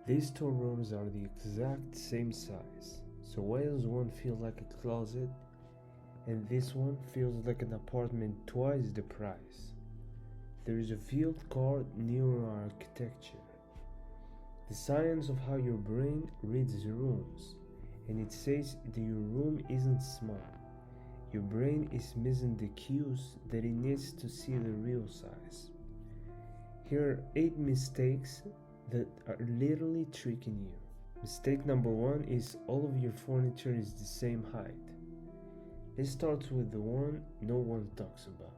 These two rooms are the exact same size, so why does one feel like a closet and this one feels like an apartment twice the price? There is a field called Neuroarchitecture, the science of how your brain reads rooms, and it says that your room isn't small. Your brain is missing the cues that it needs to see the real size. Here are 8 mistakes that are literally tricking you. Mistake number 1 is all of your furniture is the same height. Let's start with the one no one talks about.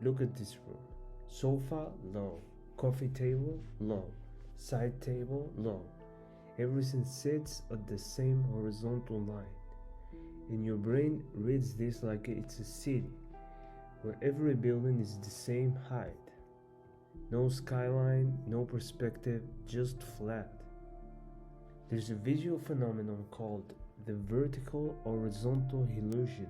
Look at this room. Sofa, low. Coffee table, low. Side table, low. Everything sits at the same horizontal line. And your brain reads this like it's a city, where every building is the same height. No skyline, no perspective, just flat. There's a visual phenomenon called the vertical horizontal illusion.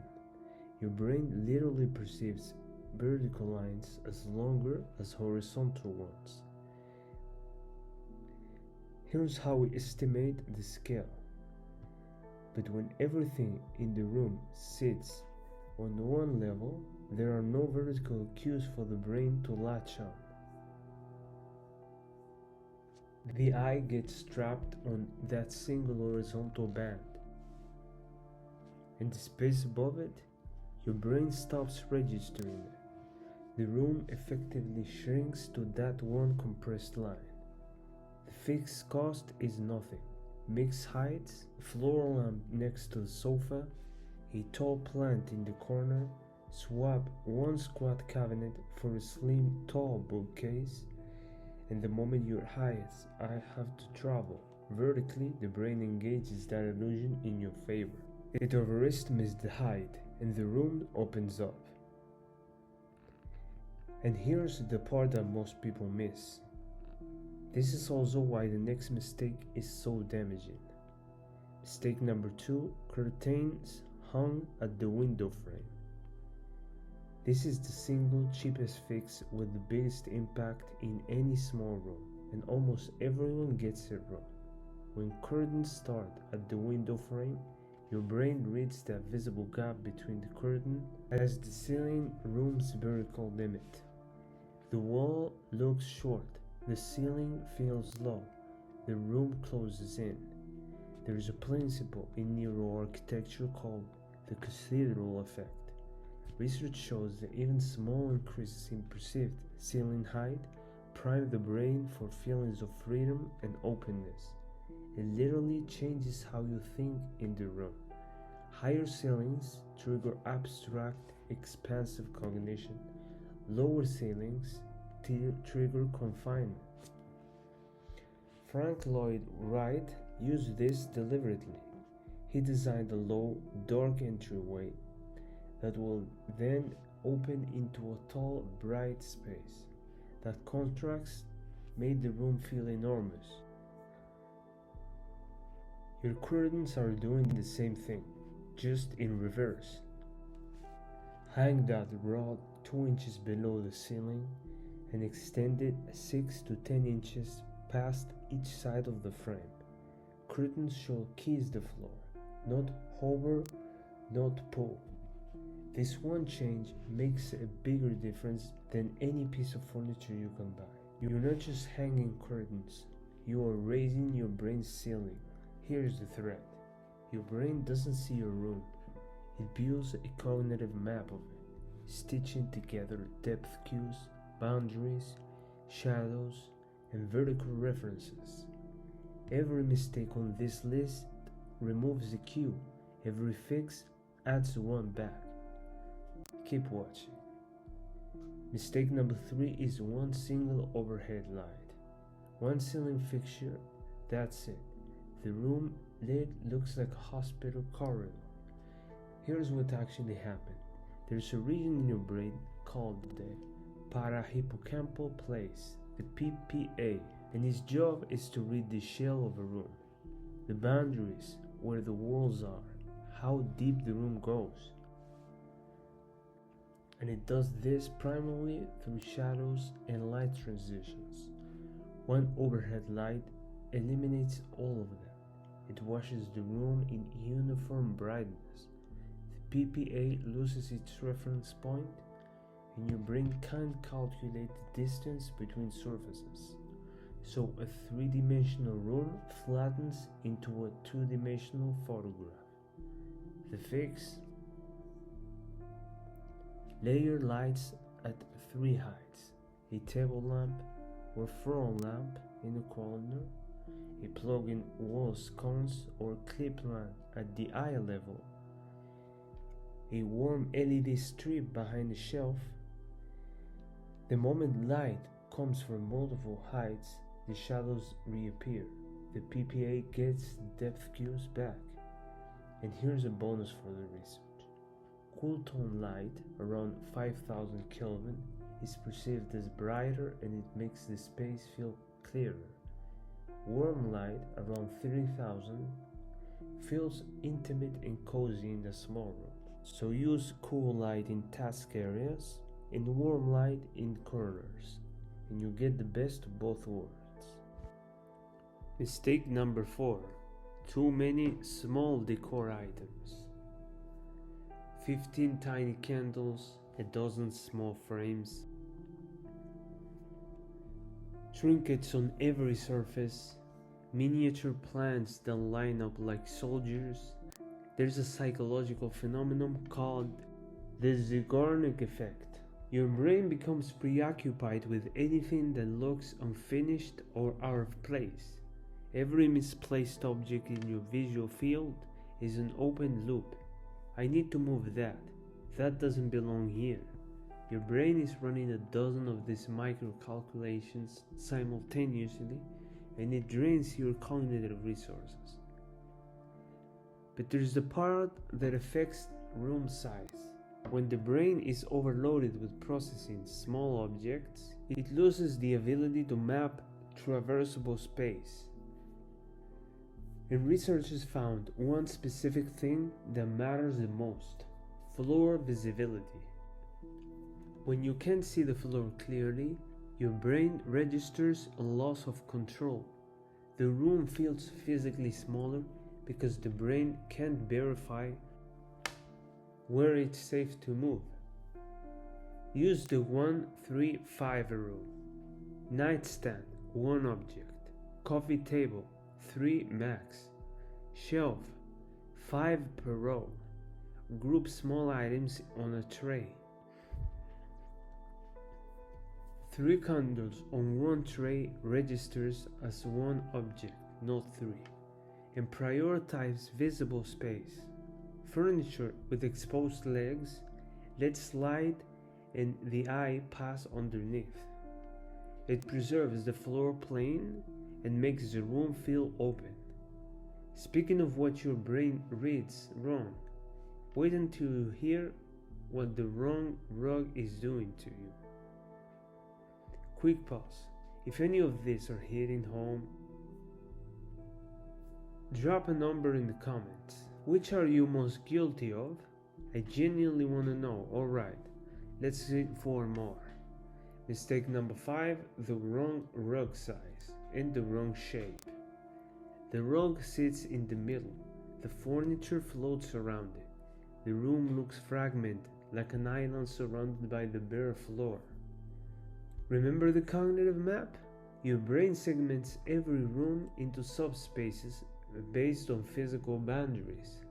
Your brain literally perceives vertical lines as longer as horizontal ones. Here's how we estimate the scale. But when everything in the room sits on one level, there are no vertical cues for the brain to latch on. The eye gets trapped on that single horizontal band. And the space above it, your brain stops registering it. The room effectively shrinks to that one compressed line. The fixed cost is nothing. Mixed heights, a floral lamp next to the sofa, a tall plant in the corner, swap one squat cabinet for a slim tall bookcase, and the moment your eyes have to travel vertically, the brain engages that illusion in your favor. It overestimates the height, and the room opens up. And here's the part that most people miss. This is also why the next mistake is so damaging. Mistake number 2, curtains hung at the window frame. This is the single cheapest fix with the biggest impact in any small room, and almost everyone gets it wrong. When curtains start at the window frame, your brain reads that visible gap between the curtain as the ceiling room's vertical limit. The wall looks short, the ceiling feels low, the room closes in. There is a principle in neuroarchitecture called the Cathedral Effect. Research shows that even small increases in perceived ceiling height prime the brain for feelings of freedom and openness. It literally changes how you think in the room. Higher ceilings trigger abstract, expansive cognition. Lower ceilings trigger confinement. Frank Lloyd Wright used this deliberately. He designed a low, dark entryway that will then open into a tall, bright space. That contrast made the room feel enormous. Your curtains are doing the same thing, just in reverse. Hang that rod 2 inches below the ceiling and extend it 6 to 10 inches past each side of the frame. Curtains should kiss the floor, not hover, not pull. This one change makes a bigger difference than any piece of furniture you can buy. You're not just hanging curtains, you are raising your brain's ceiling. Here's the threat. Your brain doesn't see your room. It builds a cognitive map of it, stitching together depth cues, boundaries, shadows, and vertical references. Every mistake on this list removes a cue. Every fix adds one back. Keep watching. Mistake number 3 is one single overhead light. One ceiling fixture, that's it. The room lid looks like a hospital corridor. Here's what actually happened. There's a region in your brain called the parahippocampal place, the PPA, and its job is to read the shell of a room, the boundaries, where the walls are, how deep the room goes. And it does this primarily through shadows and light transitions. One overhead light eliminates all of that. It washes the room in uniform brightness. The PPA loses its reference point, and your brain can't calculate the distance between surfaces. So a three-dimensional room flattens into a two-dimensional photograph. The fix: layer lights at three heights: a table lamp or floor lamp in a corner, a plug-in wall sconce or clip lamp at the eye level, a warm LED strip behind the shelf. The moment light comes from multiple heights, the shadows reappear. The PPA gets depth cues back. And here's a bonus for the research. Cool tone light around 5000 Kelvin is perceived as brighter and it makes the space feel clearer. Warm light around 3000 feels intimate and cozy in a small room. So use cool light in task areas and warm light in corners, and you get the best of both worlds. Mistake number 4. Too many small decor items. 15 tiny candles, a dozen small frames, trinkets on every surface, miniature plants that line up like soldiers. There's a psychological phenomenon called the Decor Effect. Your brain becomes preoccupied with anything that looks unfinished or out of place. Every misplaced object in your visual field is an open loop. I need to move that. That doesn't belong here. Your brain is running a dozen of these micro calculations simultaneously, and it drains your cognitive resources. But there's the part that affects room size. When the brain is overloaded with processing small objects, it loses the ability to map traversable space. And researchers found one specific thing that matters the most: floor visibility. When you can't see the floor clearly, your brain registers a loss of control. The room feels physically smaller because the brain can't verify where it's safe to move. Use the 1-3-5 rule. Nightstand, 1 object. Coffee table, 3 max. Shelf, 5 per row. Group small items on a tray. 3 candles on 1 tray registers as 1 object, not 3. And prioritize visible space. Furniture with exposed legs, lets light and the eye pass underneath. It preserves the floor plane and makes the room feel open. Speaking of what your brain reads wrong, wait until you hear what the wrong rug is doing to you. Quick pause. If any of these are hitting home, drop a number in the comments. Which are you most guilty of? I genuinely want to know. Alright, let's see 4 more. Mistake number 5, the wrong rug size and the wrong shape. The rug sits in the middle. The furniture floats around it. The room looks fragmented, like an island surrounded by the bare floor. Remember the cognitive map? Your brain segments every room into subspaces based on physical boundaries.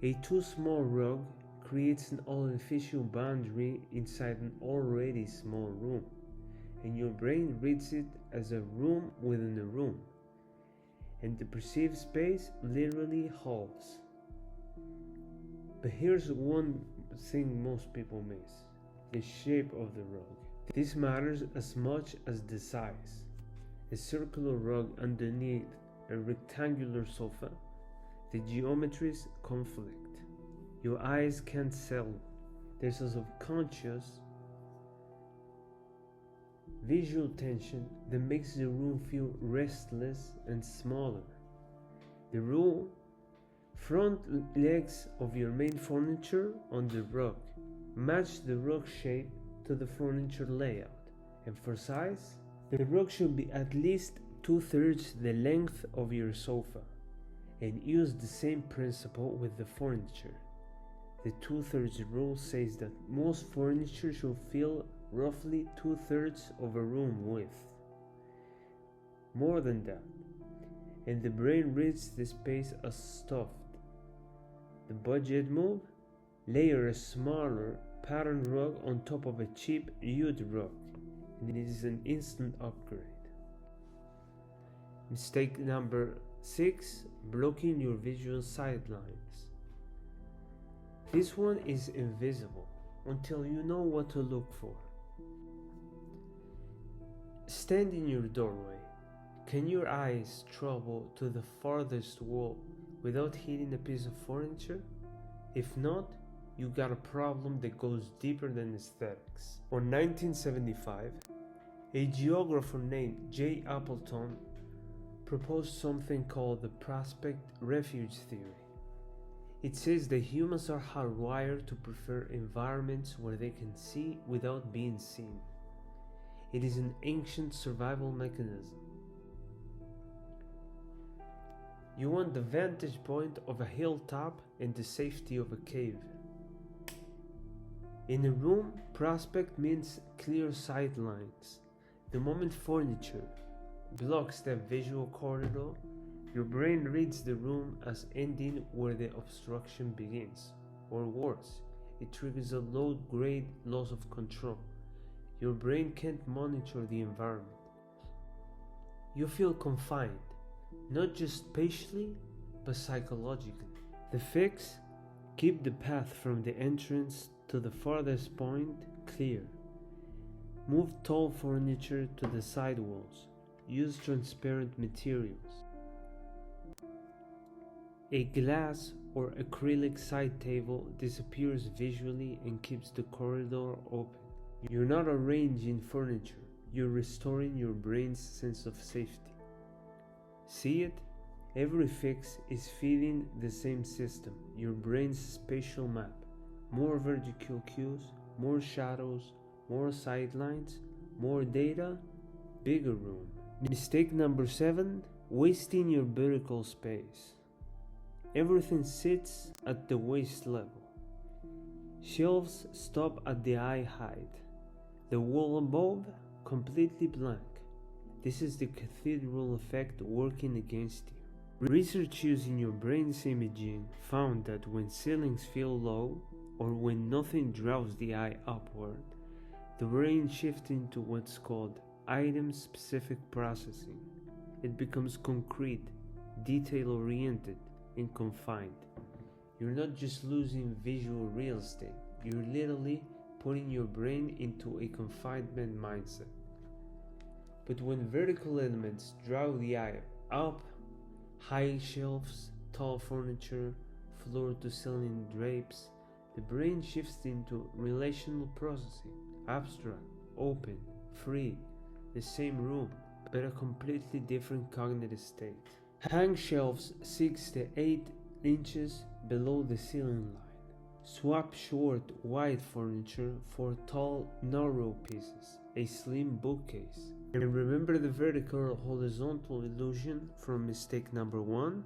A too small rug creates an artificial boundary inside an already small room, and your brain reads it as a room within a room, and the perceived space literally halts. But here's one thing most people miss: the shape of the rug. This matters as much as the size. A circular rug underneath a rectangular sofa, the geometries conflict. Your eyes can't tell. There's a subconscious visual tension that makes the room feel restless and smaller. The rule: front legs of your main furniture on the rug. Match the rug shape to the furniture layout. And for size, the rug should be at least 2/3 the length of your sofa, and use the same principle with the furniture. The 2/3 rule says that most furniture should fill roughly 2/3 of a room width. More than that, and the brain reads the space as stuffed. The budget move: layer a smaller pattern rug on top of a cheap wood rug, and it is an instant upgrade. Mistake number 6: blocking your visual sightlines. This one is invisible until you know what to look for. Stand in your doorway. Can your eyes travel to the farthest wall without hitting a piece of furniture? If not, you got a problem that goes deeper than aesthetics. In 1975, a geographer named J. Appleton proposed something called the Prospect-Refuge Theory. It says that humans are hardwired to prefer environments where they can see without being seen. It is an ancient survival mechanism. You want the vantage point of a hilltop and the safety of a cave. In a room, prospect means clear sight lines. The moment furniture blocks that visual corridor, your brain reads the room as ending where the obstruction begins. Or worse, it triggers a low-grade loss of control. Your brain can't monitor the environment. You feel confined, not just spatially, but psychologically. The fix: keep the path from the entrance to the farthest point clear. Move tall furniture to the side walls. Use transparent materials. A glass or acrylic side table disappears visually and keeps the corridor open. You're not arranging furniture, you're restoring your brain's sense of safety. See it? Every fix is feeding the same system, your brain's spatial map. More vertical cues, more shadows, more sightlines, more data, bigger room. Mistake number 7: wasting your vertical space. Everything sits at the waist level. Shelves stop at the eye height. The wall above, completely blank. This is the Cathedral Effect working against you. Research using your brain's imaging found that when ceilings feel low, or when nothing draws the eye upward, the brain shifts into what's called item-specific processing. It becomes concrete, detail-oriented, and confined. You're not just losing visual real estate, you're literally putting your brain into a confinement mindset. But when vertical elements draw the eye up, high shelves, tall furniture, floor-to-ceiling drapes, the brain shifts into relational processing, abstract, open, free, the same room, but a completely different cognitive state. Hang shelves 6 to 8 inches below the ceiling line. Swap short, wide furniture for tall, narrow pieces, a slim bookcase. And remember the vertical horizontal illusion from mistake number 1?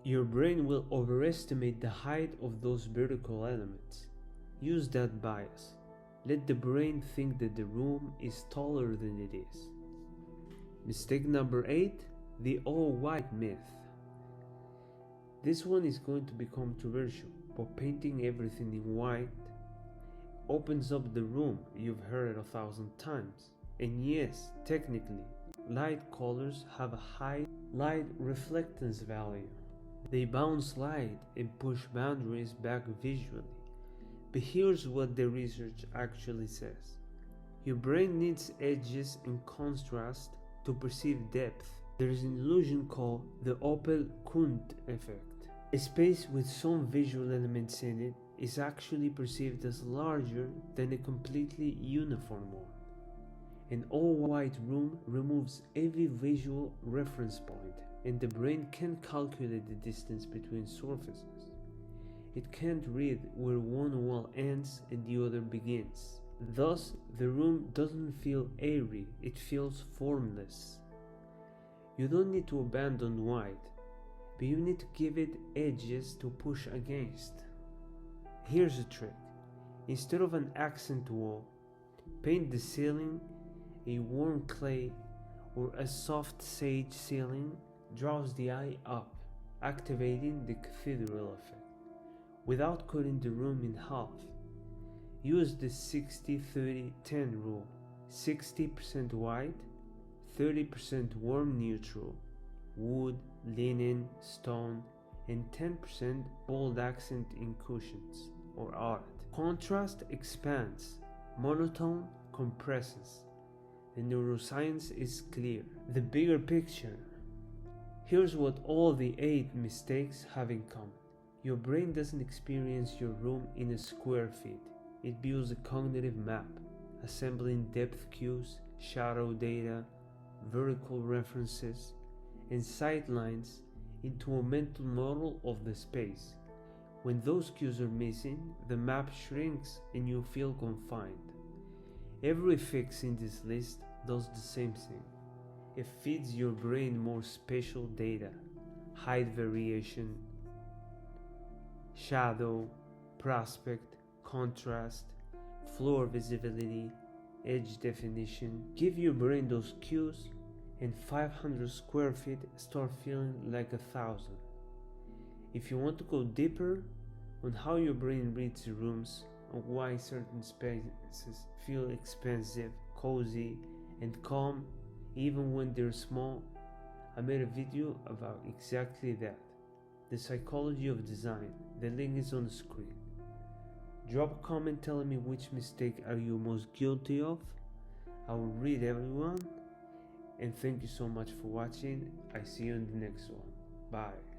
Your brain will overestimate the height of those vertical elements. Use that bias. Let the brain think that the room is taller than it is. Mistake number 8, the all-white myth. This one is going to be controversial, but painting everything in white opens up the room. You've heard it 1,000 times. And yes, technically, light colors have a high light reflectance value. They bounce light and push boundaries back visually. But here's what the research actually says. Your brain needs edges and contrast to perceive depth. There is an illusion called the Opel-Kuhn effect. A space with some visual elements in it is actually perceived as larger than a completely uniform one. An all-white room removes every visual reference point, and the brain can't calculate the distance between surfaces. It can't read where one wall ends and the other begins. Thus, the room doesn't feel airy, it feels formless. You don't need to abandon white, but you need to give it edges to push against. Here's a trick. Instead of an accent wall, paint the ceiling a warm clay or a soft sage ceiling. Draws the eye up, activating the Cathedral Effect without cutting the room in half. Use the 60-30-10 rule. 60% white, 30% warm neutral, wood, linen, stone, and 10% bold accent in cushions or art. Contrast expands, monotone compresses. The neuroscience is clear. The bigger picture. Here's what all the 8 mistakes have in common. Your brain doesn't experience your room in a square feet. It builds a cognitive map, assembling depth cues, shadow data, vertical references, and sightlines into a mental model of the space. When those cues are missing, the map shrinks and you feel confined. Every fix in this list does the same thing. It feeds your brain more spatial data, height variation, shadow, prospect, contrast, floor visibility, edge definition. Give your brain those cues and 500 square feet start feeling like 1,000. If you want to go deeper on how your brain reads rooms and why certain spaces feel expansive, cozy, and calm even when they're small, I made a video about exactly that. The psychology of design. The link is on the screen. Drop a comment telling me which mistake are you most guilty of. I will read everyone. And thank you so much for watching. I see you in the next one. Bye.